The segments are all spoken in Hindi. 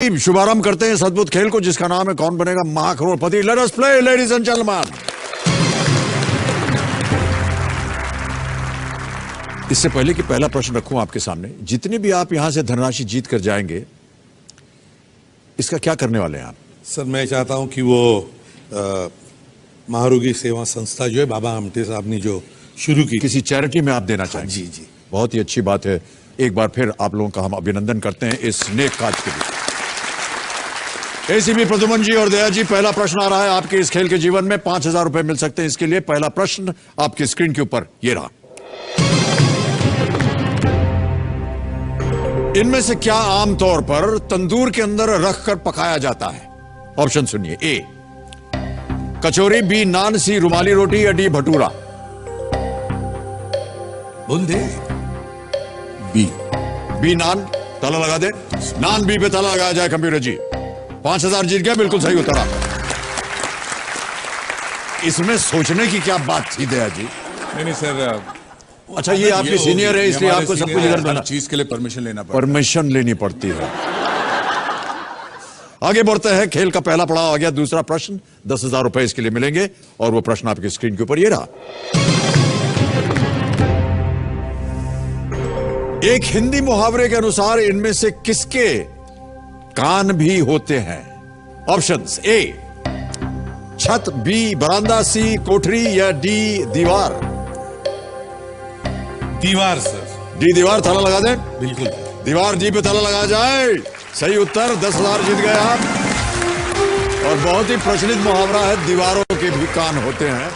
शुभारंभ करते हैं इस अद्भुत खेल को जिसका नाम है Kaun Banega Mahacrorepati. Let us play ladies and gentleman. इससे पहले कि पहला प्रश्न रखूं आपके सामने, जितने भी आप यहां से धनराशि जीत कर जाएंगे, इसका क्या करने वाले हैं आप? सर, मैं चाहता हूं कि वो महारोगी सेवा संस्था जो है बाबा आमटे साहब ने जो शुरू की, किसी चैरिटी में आप देना चाहेंगे? जी जी, बहुत ही अच्छी बात है। एक बार फिर आप लोगों का हम अभिनंदन करते हैं इस नेक काज के लिए। एसीपी प्रद्युमन जी और दया जी, पहला प्रश्न आ रहा है आपके इस खेल के जीवन में। 5,000 रुपए मिल सकते हैं इसके लिए। पहला प्रश्न आपकी स्क्रीन के ऊपर ये रहा। इनमें से क्या आमतौर पर तंदूर के अंदर रखकर पकाया जाता है? ऑप्शन सुनिए। ए कचौरी, बी नान, सी रुमाली रोटी या डी भटूरा? बूंदे। बी नान। ताला लगा दे। नान बी पे ताला लगाया जाए कंप्यूटर जी। 5,000 जीत गया, बिल्कुल सही उत्तर। इसमें सोचने की क्या बात थी दया जी? नहीं सर, अच्छा ये आपके सीनियर है इसलिए आपको सब कुछ इधर देना, चीज के लिए परमिशन लेना पड़ता है। परमिशन लेनी पड़ती है। आगे बढ़ते हैं, खेल का पहला पड़ाव आ गया। दूसरा प्रश्न 10,000 रुपए इसके लिए मिलेंगे और वो प्रश्न आपकी स्क्रीन के ऊपर ये रहा। एक हिंदी मुहावरे के अनुसार इनमें से किसके कान भी होते हैं? ऑप्शंस। ए छत, बी बरामदा, सी कोठरी या डी दीवार? दीवार सर। डी दीवार। ताला लगा दें। बिल्कुल। दीवार डी पे ताला लगाया जाए। सही उत्तर। 10,000 जीत गए आप। और बहुत ही प्रचलित मुहावरा है, दीवारों के भी कान होते हैं।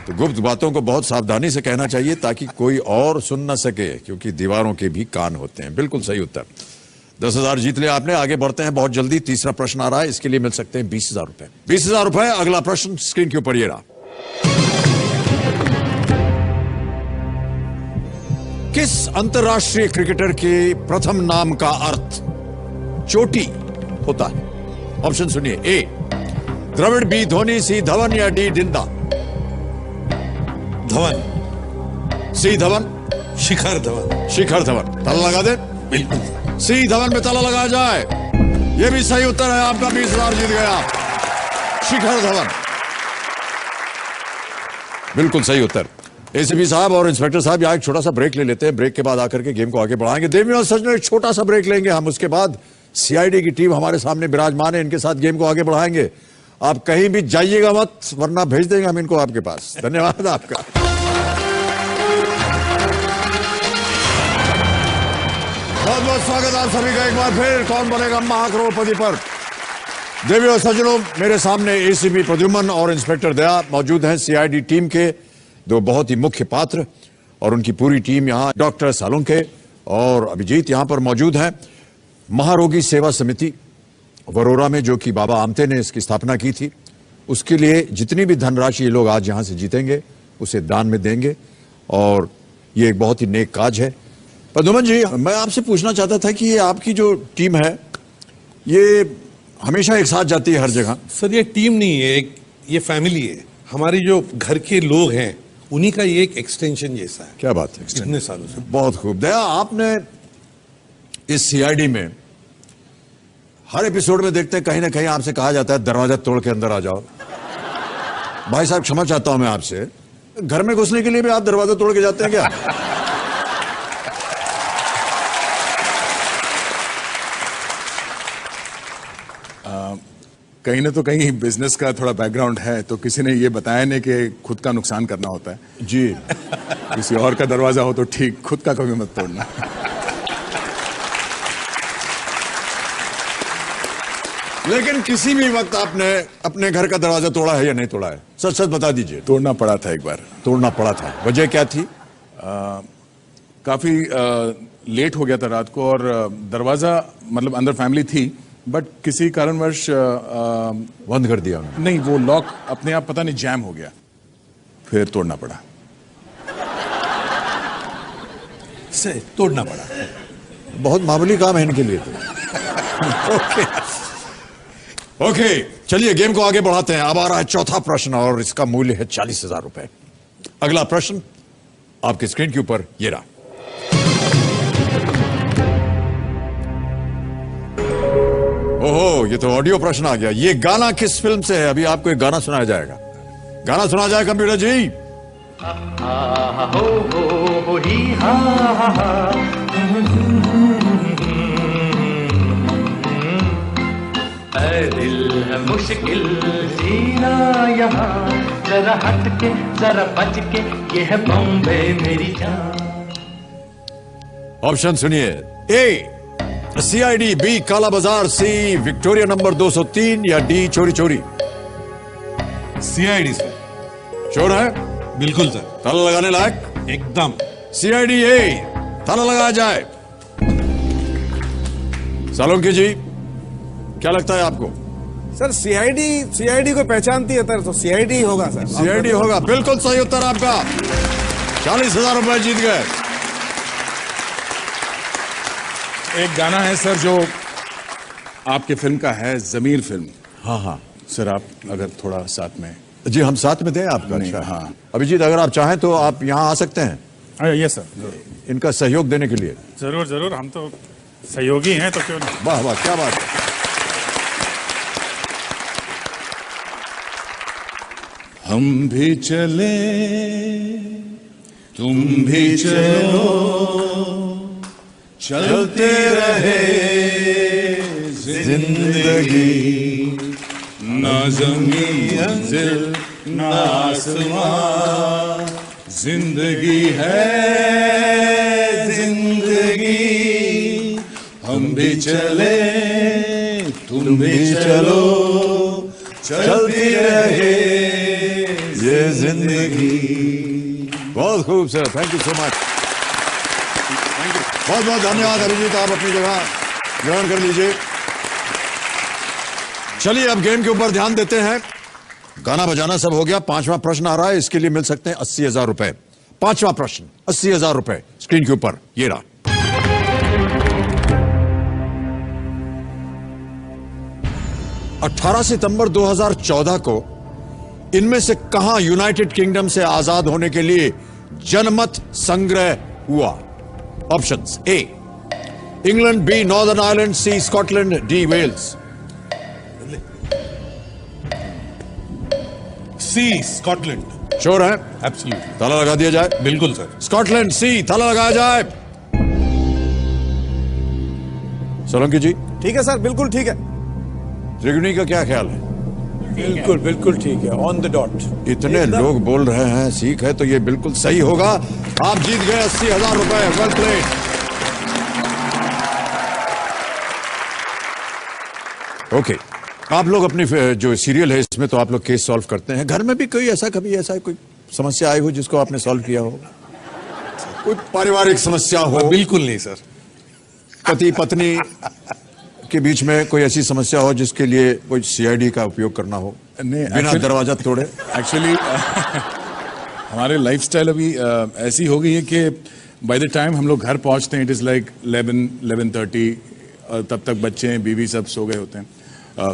तो गुप्त बातों को बहुत सावधानी से कहना चाहिए ताकि कोई और सुन न सके, क्योंकि दीवारों के भी कान होते हैं। बिल्कुल सही उत्तर। 10,000 जीत लिया आपने। आगे बढ़ते हैं बहुत जल्दी। तीसरा प्रश्न आ रहा है, इसके लिए मिल सकते हैं 20,000 रुपए। 20,000 रुपए। अगला प्रश्न स्क्रीन के ऊपर ये रहा। किस अंतरराष्ट्रीय क्रिकेटर के प्रथम नाम का अर्थ चोटी होता है? ऑप्शन सुनिए। ए द्रविड़, बी धोनी, सी धवन या डी डिंदा? धवन। सी धवन। शिखर धवन। शिखर धवन। ताला लगा दे। बिल्कुल। सी धवन में ताला लगाया जाए। यह भी सही उत्तर है आपका। 20,000 जीत गया। शिखर धवन। बिल्कुल सही उत्तर। एसीपी साहब और इंस्पेक्टर साहब यहाँ एक छोटा सा ब्रेक ले लेते हैं। ब्रेक के बाद आकर के गेम को आगे बढ़ाएंगे। देवी और सज्जनों, एक छोटा सा ब्रेक लेंगे हम। उसके बाद सीआईडी की टीम हमारे सामने विराजमान है, इनके साथ गेम को आगे बढ़ाएंगे। आप कहीं भी जाइएगा मत, वरना भेज देंगे हम इनको आपके पास। धन्यवाद आपका। बहुत बहुत स्वागत आप सभी का एक बार फिर कौन बनेगा महाकरोड़पति पर। देवी और सज्जनों, मेरे सामने एसीपी प्रद्युमन और इंस्पेक्टर दया मौजूद हैं, सीआईडी टीम के दो बहुत ही मुख्य पात्र, और उनकी पूरी टीम यहाँ। डॉक्टर सालुंके और अभिजीत यहाँ पर मौजूद हैं। महारोगी सेवा समिति वरोरा में, जो कि बाबा आमटे ने इसकी स्थापना की थी, उसके लिए जितनी भी धनराशि ये लोग आज यहाँ से जीतेंगे उसे दान में देंगे, और ये एक बहुत ही नेक काज है। प्रद्युमन जी, मैं आपसे पूछना चाहता था कि ये आपकी जो टीम है ये हमेशा एक साथ जाती है हर जगह? सर, ये टीम नहीं है, ये फैमिली है। हमारी जो घर के लोग हैं उन्हीं का ये एक एक्सटेंशन जैसा है। क्या बात है। इतने सालों से। बहुत खूब। दया, आपने इस सीआईडी में हर एपिसोड में देखते हैं कहीं ना कहीं आपसे कहा जाता है दरवाजा तोड़ के अंदर आ जाओ। भाई साहब, क्षमा चाहता हूं मैं आपसे, घर में घुसने के लिए भी आप दरवाजा तोड़ के जाते हैं क्या? कहीं ना तो कहीं बिजनेस का थोड़ा बैकग्राउंड है, तो किसी ने ये बताया नहीं कि खुद का नुकसान करना होता है जी। किसी और का दरवाजा हो तो ठीक, खुद का कभी मत तोड़ना। लेकिन किसी भी वक्त आपने अपने घर का दरवाजा तोड़ा है या नहीं तोड़ा है? सच सच बता दीजिए। तोड़ना पड़ा था एक बार। तोड़ना पड़ा था, वजह क्या थी? काफी लेट हो गया था रात को, और दरवाजा मतलब अंदर फैमिली थी, बट किसी कारणवश बंद कर दिया उन्होंने? नहीं, वो लॉक अपने आप पता नहीं जैम हो गया, फिर तोड़ना पड़ा। से तोड़ना पड़ा। बहुत मामूली काम है इनके लिए तो। ओके, चलिए गेम को आगे बढ़ाते हैं। अब आ रहा है चौथा प्रश्न और इसका मूल्य है 40,000 रुपए। अगला प्रश्न आपकी स्क्रीन के ऊपर ये रहा। ये तो ऑडियो प्रश्न आ गया। ये गाना किस फिल्म से है? अभी आपको एक गाना सुनाया जाएगा। गाना सुना जाए कंप्यूटर जी। हो ही हा हा दिल है मुश्किल जीना यहाँ, जरा हट के जरा बच के, ये है बॉम्बे मेरी जान। ऑप्शन सुनिए। ए सीआईडी, बी काला बाजार, सी विक्टोरिया नंबर 203 या डी चोरी चोरी। CID sir. चोर है? बिल्कुल सर। ताला लगाने लायक? एकदम। सीआईडी ए, ताला लगाया जाए। सालोंकी जी, क्या लगता है आपको? सर सीआईडी को पहचानती है सर, तो सीआईडी होगा सर। सीआईडी होगा, बिल्कुल सही उत्तर आपका। 40,000 रुपए जीत गए। एक गाना है सर जो आपके फिल्म का है, जमीर फिल्म। हाँ हाँ सर आप अगर थोड़ा साथ में। जी, हम साथ में दें आपका? नहीं, अच्छा हाँ। अभिजीत, अगर आप चाहें तो आप यहाँ आ सकते हैं यस सर, इनका सहयोग देने के लिए। जरूर जरूर, हम तो सहयोगी हैं तो क्यों नहीं। वाह वाह, क्या बात है। हम भी चले तुम भी चलो, चलते रहे जिंदगी, ना ज़मीन मंजिल ना आसमां, जिंदगी है जिंदगी। हम भी चले तुम भी चलो, चलती रहे ये जिंदगी। बहुत खूब sir, thank you so much. बहुत बहुत धन्यवाद अभिजीत, आप अपनी जगह ग्रहण कर लीजिए। चलिए अब गेम के ऊपर ध्यान देते हैं। गाना बजाना सब हो गया। 5वां प्रश्न आ रहा है, इसके लिए मिल सकते हैं 80,000 रुपए। 5वां प्रश्न 80,000 रुपए स्क्रीन के ऊपर ये रहा। अठारह सितंबर 2014 को इनमें से कहां यूनाइटेड किंगडम से आजाद होने के लिए जनमत संग्रह हुआ? Options: A England, B Northern Ireland, C Scotland, D Wales. C Scotland. Sure है? एब्सोल्युटली। ताला लगा दिया जाए। बिल्कुल सर। स्कॉटलैंड, सी, ताला लगाया जाए। सोलंकी जी, ठीक है सर, बिल्कुल ठीक है। त्रिगुणी का क्या ख्याल है? बिल्कुल बिल्कुल ठीक है, ऑन द डॉट। इतने लोग बोल रहे हैं सीख है तो ये बिल्कुल सही होगा। आप जीत गए 80,000 रुपए। Well played. ओके, आप लोग अपनी जो सीरियल है इसमें तो आप लोग केस सॉल्व करते हैं। घर में भी कोई ऐसा कभी ऐसा कोई समस्या आई हो जिसको आपने सॉल्व किया हो? कोई पारिवारिक समस्या हो? बिल्कुल नहीं सर। पति पत्नी के बीच में कोई ऐसी समस्या हो जिसके लिए कोई सीआईडी का उपयोग करना हो, नहीं, बिना दरवाजा तोड़े? एक्चुअली हमारे लाइफस्टाइल अभी ऐसी हो गई है कि बाय द टाइम हम लोग घर पहुंचते हैं इट इज लाइक 11:30, और तब तक बच्चे बीवी सब सो गए होते हैं,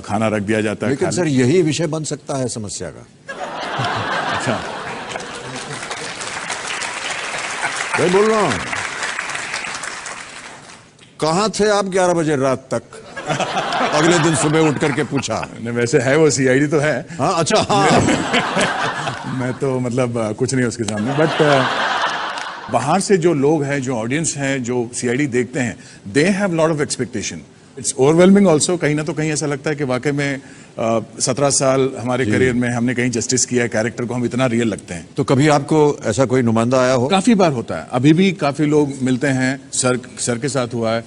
खाना रख दिया जाता है। लेकिन सर यही विषय बन सकता है समस्या का। अच्छा, मैं बोल रहा हूं, कहां थे आप 11 बजे रात तक? अगले दिन सुबह उठ करके पूछा। नहीं वैसे है वो सीआईडी तो है। हाँ अच्छा, हाँ। मैं तो मतलब कुछ नहीं उसके सामने, बट बाहर से जो लोग हैं, जो ऑडियंस हैं, जो सीआईडी देखते हैं, they have lot of expectation. It's overwhelming also. कहीं ना तो कहीं ऐसा लगता है कि वाकई में 17 साल हमारे करियर में हमने कहीं जस्टिस किया है, कैरेक्टर को हम इतना रियल लगते हैं। तो कभी आपको ऐसा कोई नुमाइंदा आया हो? काफी बार होता है, अभी भी काफी लोग मिलते हैं। सर के साथ हुआ है।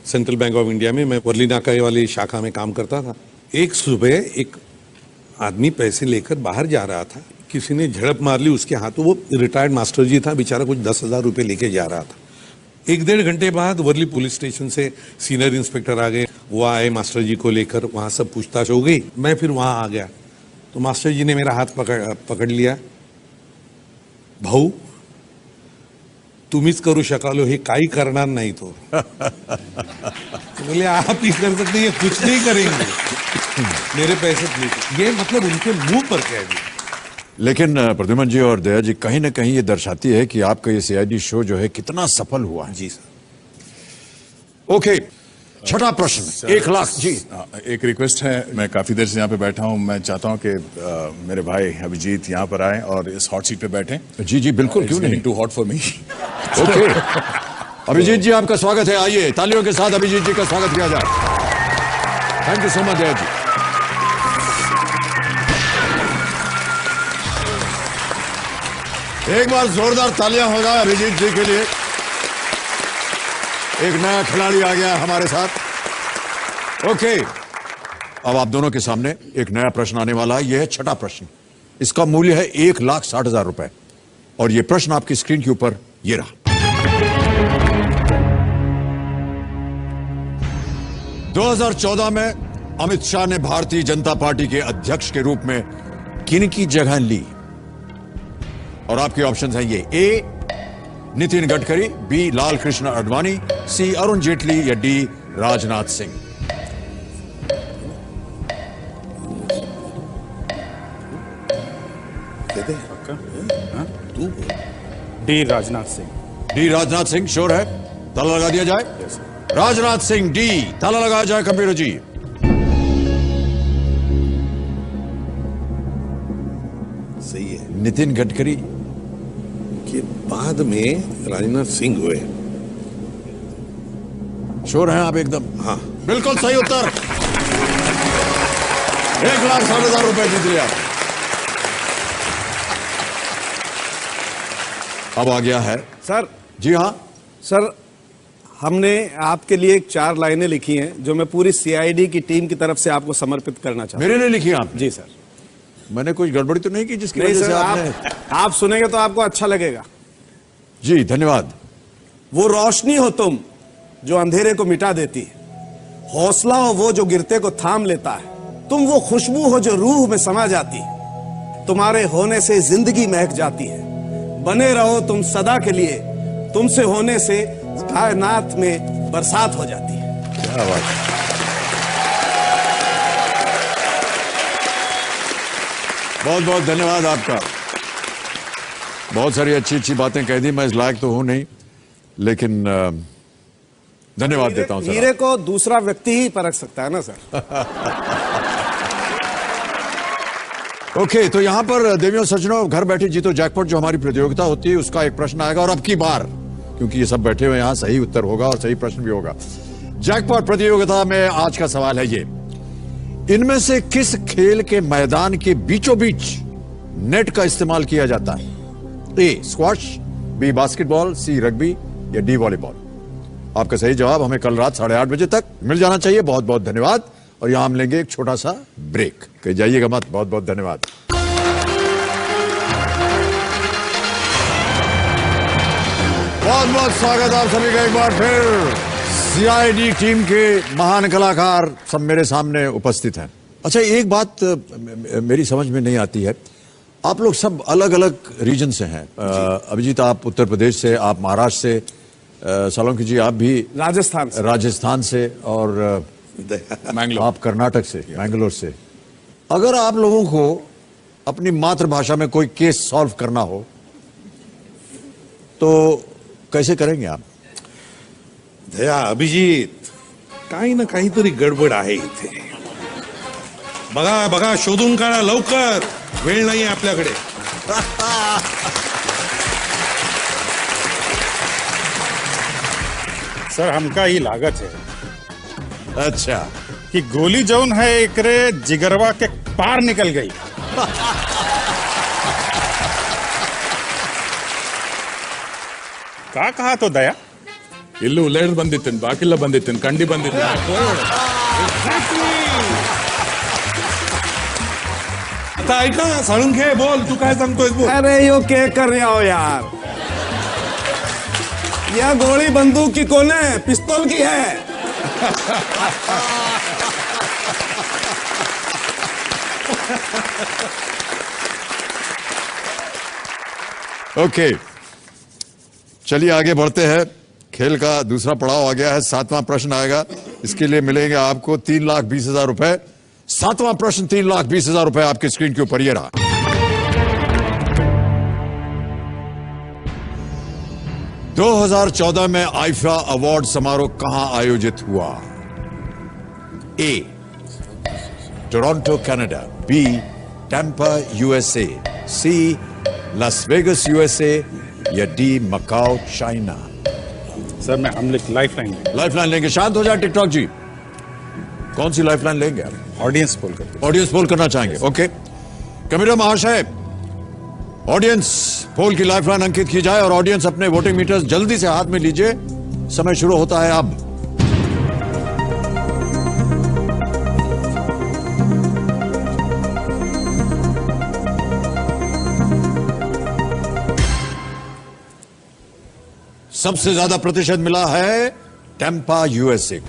सेंट्रल बैंक ऑफ इंडिया में मैं वर्ली नाका वाली शाखा में काम करता था। एक सुबह एक आदमी पैसे लेकर बाहर जा रहा था, किसी ने झड़प मार ली उसके हाथों। वो रिटायर्ड मास्टर जी था बेचारा, कुछ 10,000 रुपये लेके जा रहा था। 1-1.5 घंटे बाद वर्ली पुलिस स्टेशन से सीनियर इंस्पेक्टर आ गए। वो आए मास्टर जी को लेकर, वहाँ सब पूछताछ हो गई। मैं फिर वहाँ आ गया तो मास्टर जी ने मेरा हाथ पकड़ लिया। भाऊ तुम्हीच करू शकालो, हे काही करणार नाही तो। बोले आप ही कर सकते हैं, कुछ नहीं करेंगे, मेरे पैसे प्लीज। ये मतलब उनके मुंह पर कह दिया। लेकिन प्रद्युमन जी और दया जी, कहीं ना कहीं ये दर्शाती है कि आपका ये सीआईडी शो जो है कितना सफल हुआ है। जी सर। ओके, छठा प्रश्न 1 लाख जी। एक रिक्वेस्ट है, मैं काफी देर से यहाँ पे बैठा हूँ, मैं चाहता हूँ कि मेरे भाई अभिजीत यहाँ पर आए और इस हॉट सीट पे बैठें। जी जी बिल्कुल, क्यों नहीं। Too hot for me. Okay, Abhijeet ji आपका स्वागत है। आइए तालियों के साथ अभिजीत जी का स्वागत किया जाए। थैंक यू सो मच जय जी। एक बार जोरदार तालियां हो जाए अभिजीत जी के लिए। एक नया खिलाड़ी आ गया हमारे साथ। ओके, अब आप दोनों के सामने एक नया प्रश्न आने वाला है। यह है छठा प्रश्न। इसका मूल्य है 1,60,000 रुपए और यह प्रश्न आपकी स्क्रीन के ऊपर ये रहा। 2014 में अमित शाह ने भारतीय जनता पार्टी के अध्यक्ष के रूप में किनकी जगह ली? और आपके ऑप्शंस हैं ये: ए नितिन गडकरी, बी लाल कृष्ण आडवाणी, सी अरुण जेटली या D Rajnath Singh. D Rajnath Singh. D Rajnath Singh sure है? ताला लगा दिया जाए। राजनाथ सिंह डी, ताला लगाया जाए कंप्यूटर जी। सही है। नितिन गडकरी के बाद में राजनाथ सिंह हुए। श्योर हैं आप एकदम? हाँ, बिल्कुल सही उत्तर। 1,60,000 रुपए जीत लिया। अब आ गया है सर। जी हाँ सर, हमने आपके लिए 4 लाइनें लिखी हैं जो मैं पूरी सीआईडी की टीम की तरफ से आपको समर्पित करना चाहता मेरे लिए लिखी आप? हूं। जी सर। मैंने कोई गड़बड़ी तो नहीं की जिसकी नहीं वजह सर, से आपने? आप सुनेंगे तो आपको अच्छा लगेगा। जी धन्यवाद। वो रोशनी हो तुम जो अंधेरे को मिटा देती है, हौसला हो वो जो गिरते को थाम लेता है, तुम वो खुशबू हो जो रूह में समा जाती है, तुम्हारे होने से जिंदगी महक जाती है, बने रहो तुम सदा के लिए, तुमसे होने से कायनात में बरसात हो जाती है। क्या बात है। बहुत बहुत धन्यवाद आपका। बहुत सारी अच्छी अच्छी बातें कह दी। मैं इस लायक तो हूं नहीं, लेकिन धन्यवाद देता हूं सर। हीरे को दूसरा व्यक्ति ही परख सकता है ना सर। ओके, तो यहां पर देवियों सज्जनों, घर बैठे जीतो जैकपॉट जो हमारी प्रतियोगिता होती है उसका एक प्रश्न आएगा। और अब की बार क्योंकि ये सब बैठे हुए यहां सही उत्तर होगा और सही प्रश्न भी होगा। जैकपॉट प्रतियोगिता में आज का सवाल है ये: इनमें से किस खेल के मैदान के बीचों बीच नेट का इस्तेमाल किया जाता है? ए स्क्वॉश, बी बास्केटबॉल, सी रग्बी या डी वॉलीबॉल। आपका सही जवाब हमें कल रात 8:30 बजे तक मिल जाना चाहिए। बहुत बहुत धन्यवाद। और यहां हम लेंगे एक छोटा सा ब्रेक। कहीं जाइएगा मत। बहुत बहुत धन्यवाद। बहुत बहुत स्वागत आप सभी का एक बार फिर। सीआईडी टीम के महान कलाकार सब मेरे सामने उपस्थित हैं। अच्छा, एक बात मेरी समझ में नहीं आती है। आप लोग सब अलग अलग रीजन से हैं। अभिजीत आप उत्तर प्रदेश से, आप महाराष्ट्र से, सोलंकी जी आप भी राजस्थान से और मैंगलोर, आप कर्नाटक से, मैंगलोर से। अगर आप लोगों को अपनी मातृभाषा में कोई केस सॉल्व करना हो तो कैसे करेंगे आप? दया अभिजीत, काही ना काहीतरी गडबड आहे इथे. बघा बघा, शोधून काढा लवकर, वेळ नाही आपल्याकडे. सर हमका ही लागत है अच्छा, कि गोली जौन है एकरे जिगरवा के पार निकल गई. का कहा तो दया? ಇಲ್ಲೂ ಉಲ್ಲೇಡ್ ಬಂದಿತ್ತೇನೆ, ಬಾಕಿಲ್ಲ ಬಂದಿತ್ತೇನೆ, ಕಂಡಿ ಬಂದಿತ್ತೇನೆ. आता ऐक ना, साळुंखे बोल, तू काय सांगतोयस बोल. अरे यो क्या कर रहे हो यार? यह गोली बंदूक की कौन है? पिस्तौल की है. ओके, चलिए आगे बढ़ते हैं। खेल का दूसरा पड़ाव आ गया है। 7वां प्रश्न आएगा, इसके लिए मिलेंगे आपको 3,20,000 रुपए। 7वां प्रश्न 3,20,000 रुपए आपकी स्क्रीन के ऊपर ये रहा। (2014) में आईफा अवार्ड समारोह कहां आयोजित हुआ? A Toronto Canada, B Tampa USA, C Las Vegas USA या डी मकाओ चाइना? सर मैं हम लाइफलाइन लाइफलाइन लेंगे। शांत हो जाए टिकटॉक जी। कौन सी लाइफलाइन लेंगे आप? ऑडियंस पोल करते ऑडियंस पोल करना चाहेंगे? ओके, कमिश्नर महाशय, ऑडियंस पोल की लाइफलाइन अंकित की जाए और ऑडियंस अपने वोटिंग मीटर्स जल्दी से हाथ में लीजिए। समय शुरू होता है अब। सबसे ज्यादा प्रतिशत मिला है टैम्पा यूएसए को,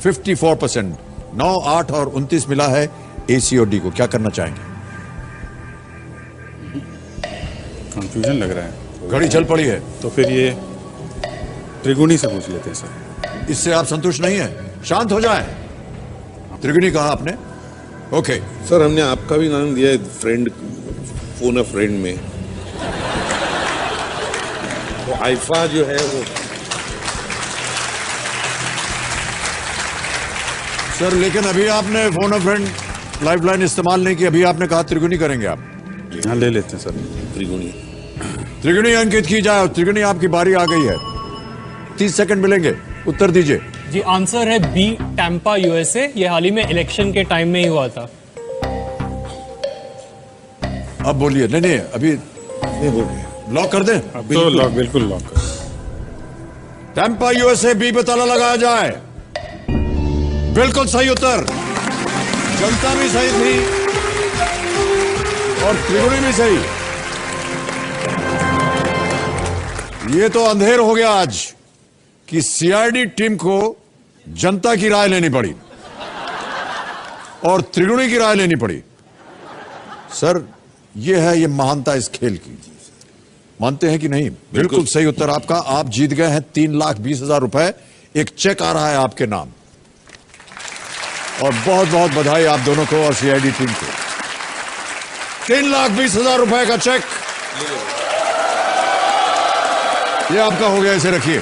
54%। 9, 8 और 29 मिला है एसी और डी को। क्या करना चाहेंगे? कंफ्यूजन लग रहा है। घड़ी चल पड़ी है, तो फिर ये त्रिगुणी से पूछ लेते हैं सर। इससे आप संतुष्ट नहीं है? शांत हो जाए। त्रिगुणी कहा आपने? ओके, सर हमने आपका भी नाम दिया है फ्रेंड, फोन अ फ्रेंड में। वो आइफा जो है वो सर लेकिन अभी आपने फोन अ फ्रेंड लाइफलाइन इस्तेमाल नहीं की, अभी आपने कहा त्रिगुणी करेंगे आप। हाँ ले लेते हैं सर। त्रिगुणी। त्रिगुणी अंकित की जाए। त्रिगुणी आपकी बारी आ गई है, 30 सेकंड मिलेंगे, उत्तर दीजिए। जी आंसर है बी टैम्पा यूएसए। ये हाल ही में इलेक्शन के टाइम में ही हुआ था। अब बोलिए। नहीं नहीं, अभी नहीं बोलिए। लॉक कर दें? अब तो लॉक, बिल्कुल लॉक कर। टैम्पा यूएसए, बी पे ताला लगाया जाए। बिल्कुल सही उत्तर। जनता भी सही थी और त्रिगुणी भी सही। ये तो अंधेर हो गया आज कि सीआईडी टीम को जनता की राय लेनी पड़ी और त्रिगुणी की राय लेनी पड़ी। सर ये है ये महानता इस खेल की। मानते हैं कि नहीं? बिल्कुल सही उत्तर आपका। आप जीत गए हैं 3,20,000 रुपए। एक चेक आ रहा है आपके नाम और बहुत बहुत बधाई आप दोनों को और सीआईडी टीम को। 3,20,000 रुपए का चेक ये आपका हो गया। इसे रखिए,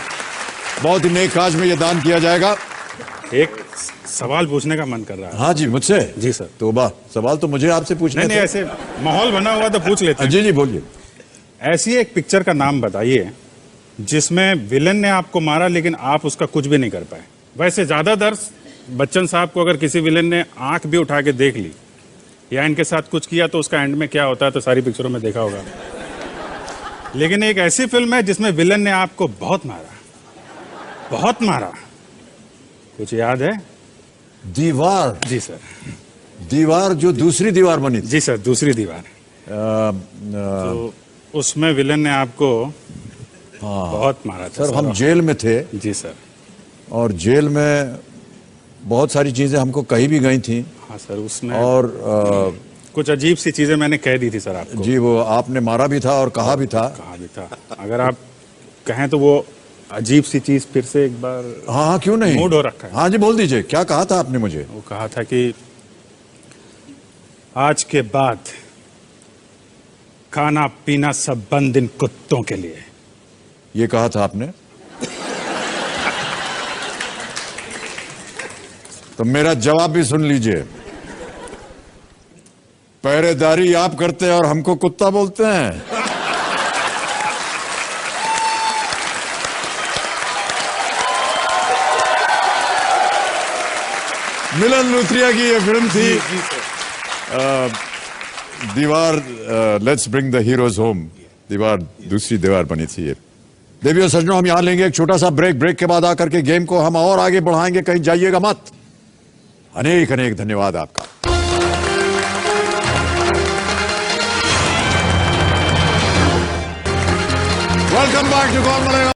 बहुत ही नेक काज में ये दान किया जाएगा। एक सवाल पूछने का मन कर रहा है। हाँ जी, मुझसे? जी सर। तो सवाल तो मुझे आपसे पूछना नहीं, ऐसे माहौल बना हुआ तो पूछ लेते हैं। जी जी बोलिए। ऐसी एक पिक्चर का नाम बताइए जिसमें विलन ने आपको मारा लेकिन आप उसका कुछ भी नहीं कर पाए। वैसे ज्यादातर बच्चन साहब को अगर किसी विलन ने आंख भी उठा के देख ली या इनके साथ कुछ किया तो उसका एंड में क्या होता है तो सारी पिक्चरों में देखा होगा। लेकिन एक ऐसी फिल्म है जिसमें विलन ने आपको बहुत मारा। कुछ याद है? दीवार। जी सर। दीवार जो दूसरी दीवार बनी थी। जी सर, दूसरी दीवार। तो उसमें विलन ने आपको बहुत मारा था। सर हम जेल में थे। जी सर। और जेल में बहुत सारी चीजें हमको कही भी गई थी। हाँ सर, उसमें और कुछ अजीब सी चीजें मैंने कह दी थी सर आपको। जी, वो आपने मारा भी था और कहा भी था। अगर आप कहें तो वो अजीब सी चीज फिर से एक बार। हाँ हाँ, क्यों नहीं? मूड हो रखा है। हाँ जी बोल दीजिए, क्या कहा था आपने मुझे? वो कहा था कि आज के बाद खाना पीना सब बंद इन कुत्तों के लिए। ये कहा था आपने? तो मेरा जवाब भी सुन लीजिए। पहरेदारी आप करते हैं और हमको कुत्ता बोलते हैं। मिलन लूथरिया की ये फिल्म थी दीवार। Let's bring the heroes home. दीवार दूसरी दीवार बनी थी ये। देवियों सज्जनों, हम यहां लेंगे एक छोटा सा ब्रेक। ब्रेक के बाद आकर के गेम को हम और आगे बढ़ाएंगे, कहीं जाइएगा मत। अनेक अनेक धन्यवाद आपका। वेलकम बैक टू कौन बनेगा